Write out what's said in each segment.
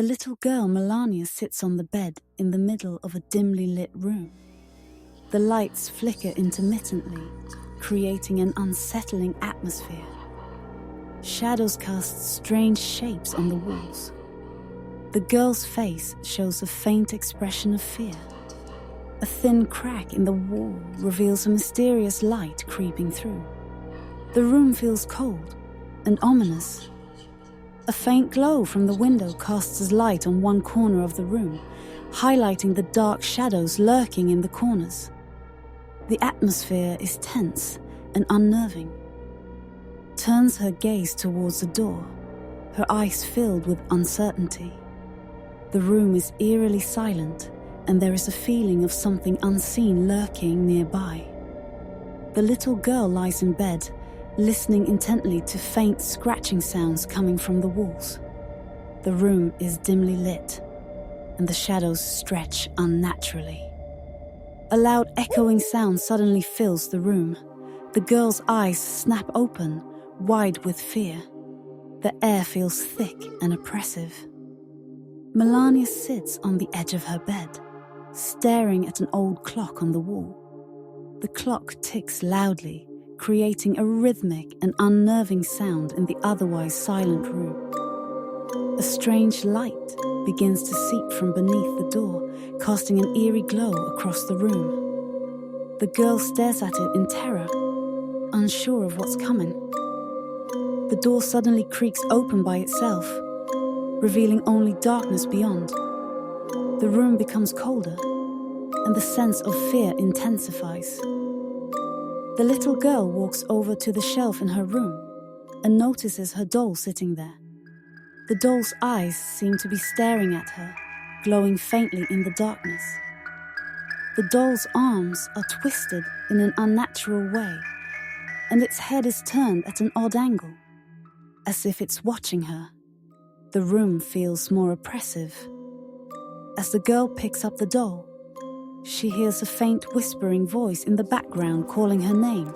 The little girl Melania sits on the bed in the middle of a dimly lit room. The lights flicker intermittently, creating an unsettling atmosphere. Shadows cast strange shapes on the walls. The girl's face shows a faint expression of fear. A thin crack in the wall reveals a mysterious light creeping through. The room feels cold and ominous. A faint glow from the window casts light on one corner of the room, highlighting the dark shadows lurking in the corners. The atmosphere is tense and unnerving. Turns her gaze towards the door, her eyes filled with uncertainty. The room is eerily silent, and there is a feeling of something unseen lurking nearby. The little girl lies in bed, listening intently to faint scratching sounds coming from the walls. The room is dimly lit, and the shadows stretch unnaturally. A loud echoing sound suddenly fills the room. The girl's eyes snap open, wide with fear. The air feels thick and oppressive. Melania sits on the edge of her bed, staring at an old clock on the wall. The clock ticks loudly, creating a rhythmic and unnerving sound in the otherwise silent room. A strange light begins to seep from beneath the door, casting an eerie glow across the room. The girl stares at it in terror, unsure of what's coming. The door suddenly creaks open by itself, revealing only darkness beyond. The room becomes colder, and the sense of fear intensifies. The little girl walks over to the shelf in her room and notices her doll sitting there. The doll's eyes seem to be staring at her, glowing faintly in the darkness. The doll's arms are twisted in an unnatural way, and its head is turned at an odd angle, as if it's watching her. The room feels more oppressive. As the girl picks up the doll, she hears a faint whispering voice in the background calling her name.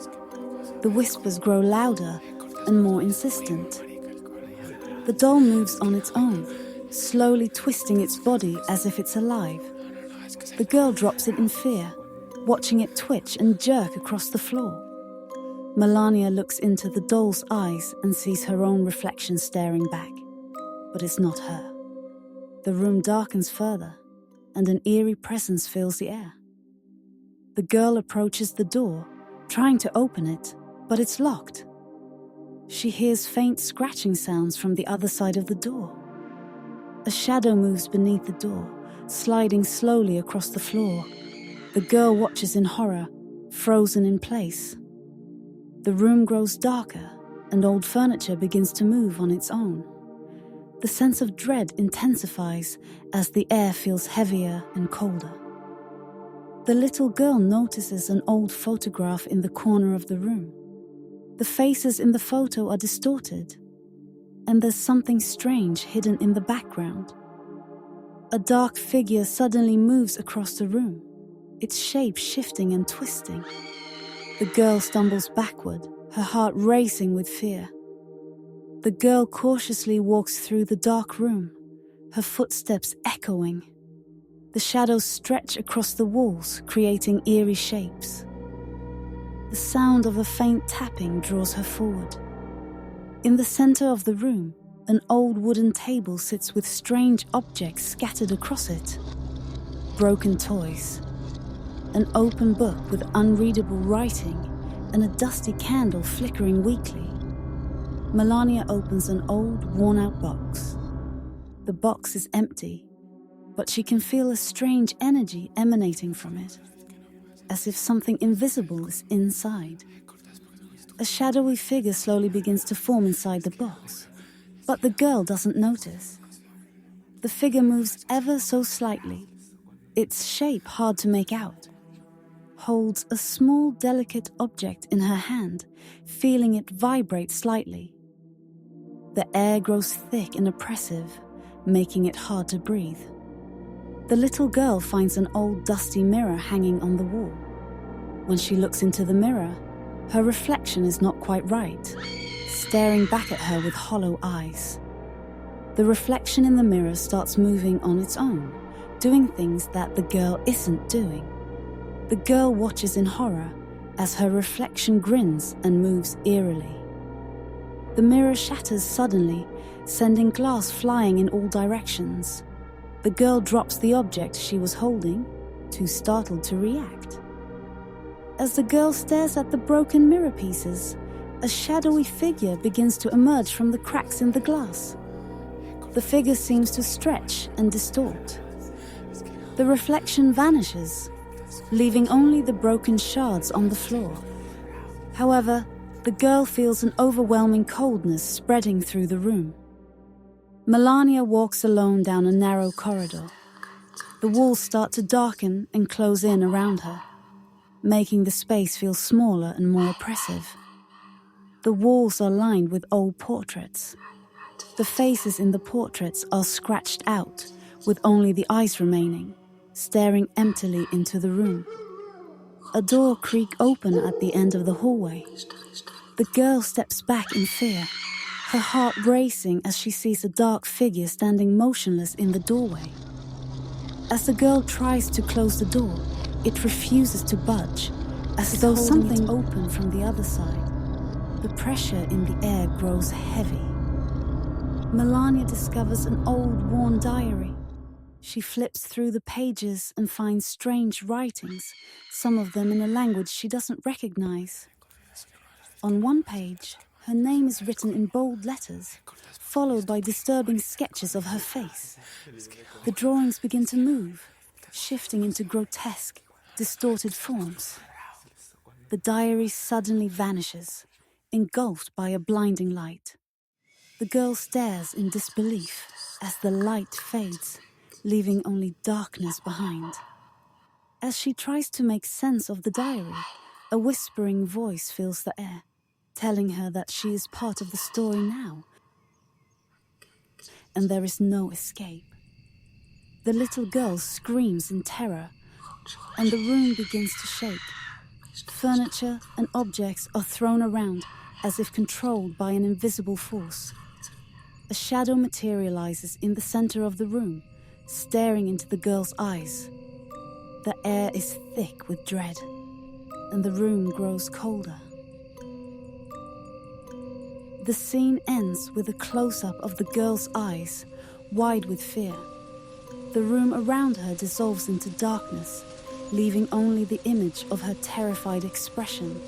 The whispers grow louder and more insistent. The doll moves on its own, slowly twisting its body as if it's alive. The girl drops it in fear, watching it twitch and jerk across the floor. Melania looks into the doll's eyes and sees her own reflection staring back, but it's not her. The room darkens further, and an eerie presence fills the air. The girl approaches the door, trying to open it, but it's locked. She hears faint scratching sounds from the other side of the door. A shadow moves beneath the door, sliding slowly across the floor. The girl watches in horror, frozen in place. The room grows darker, and old furniture begins to move on its own. The sense of dread intensifies as the air feels heavier and colder. The little girl notices an old photograph in the corner of the room. The faces in the photo are distorted, and there's something strange hidden in the background. A dark figure suddenly moves across the room, its shape shifting and twisting. The girl stumbles backward, her heart racing with fear. The girl cautiously walks through the dark room, her footsteps echoing. The shadows stretch across the walls, creating eerie shapes. The sound of a faint tapping draws her forward. In the center of the room, an old wooden table sits with strange objects scattered across it. Broken toys, an open book with unreadable writing, and a dusty candle flickering weakly. Melania opens an old, worn-out box. The box is empty, but she can feel a strange energy emanating from it, as if something invisible is inside. A shadowy figure slowly begins to form inside the box, but the girl doesn't notice. The figure moves ever so slightly, its shape hard to make out. Holds a small, delicate object in her hand, feeling it vibrate slightly. The air grows thick and oppressive, making it hard to breathe. The little girl finds an old dusty mirror hanging on the wall. When she looks into the mirror, her reflection is not quite right, staring back at her with hollow eyes. The reflection in the mirror starts moving on its own, doing things that the girl isn't doing. The girl watches in horror as her reflection grins and moves eerily. The mirror shatters suddenly, sending glass flying in all directions. The girl drops the object she was holding, too startled to react. As the girl stares at the broken mirror pieces, a shadowy figure begins to emerge from the cracks in the glass. The figure seems to stretch and distort. The reflection vanishes, leaving only the broken shards on the floor. However, the girl feels an overwhelming coldness spreading through the room. Melania walks alone down a narrow corridor. The walls start to darken and close in around her, making the space feel smaller and more oppressive. The walls are lined with old portraits. The faces in the portraits are scratched out, with only the eyes remaining, staring emptily into the room. A door creaks open at the end of the hallway. The girl steps back in fear, her heart racing as she sees a dark figure standing motionless in the doorway. As the girl tries to close the door, it refuses to budge, as though something opened from the other side. The pressure in the air grows heavy. Melania discovers an old, worn diary. She flips through the pages and finds strange writings, some of them in a language she doesn't recognize. On one page, her name is written in bold letters, followed by disturbing sketches of her face. The drawings begin to move, shifting into grotesque, distorted forms. The diary suddenly vanishes, engulfed by a blinding light. The girl stares in disbelief as the light fades, leaving only darkness behind. As she tries to make sense of the diary, a whispering voice fills the air, telling her that she is part of the story now, and there is no escape. The little girl screams in terror, and the room begins to shake. Furniture and objects are thrown around as if controlled by an invisible force. A shadow materializes in the center of the room, staring into the girl's eyes. The air is thick with dread, and the room grows colder. The scene ends with a close-up of the girl's eyes, wide with fear. The room around her dissolves into darkness, leaving only the image of her terrified expression.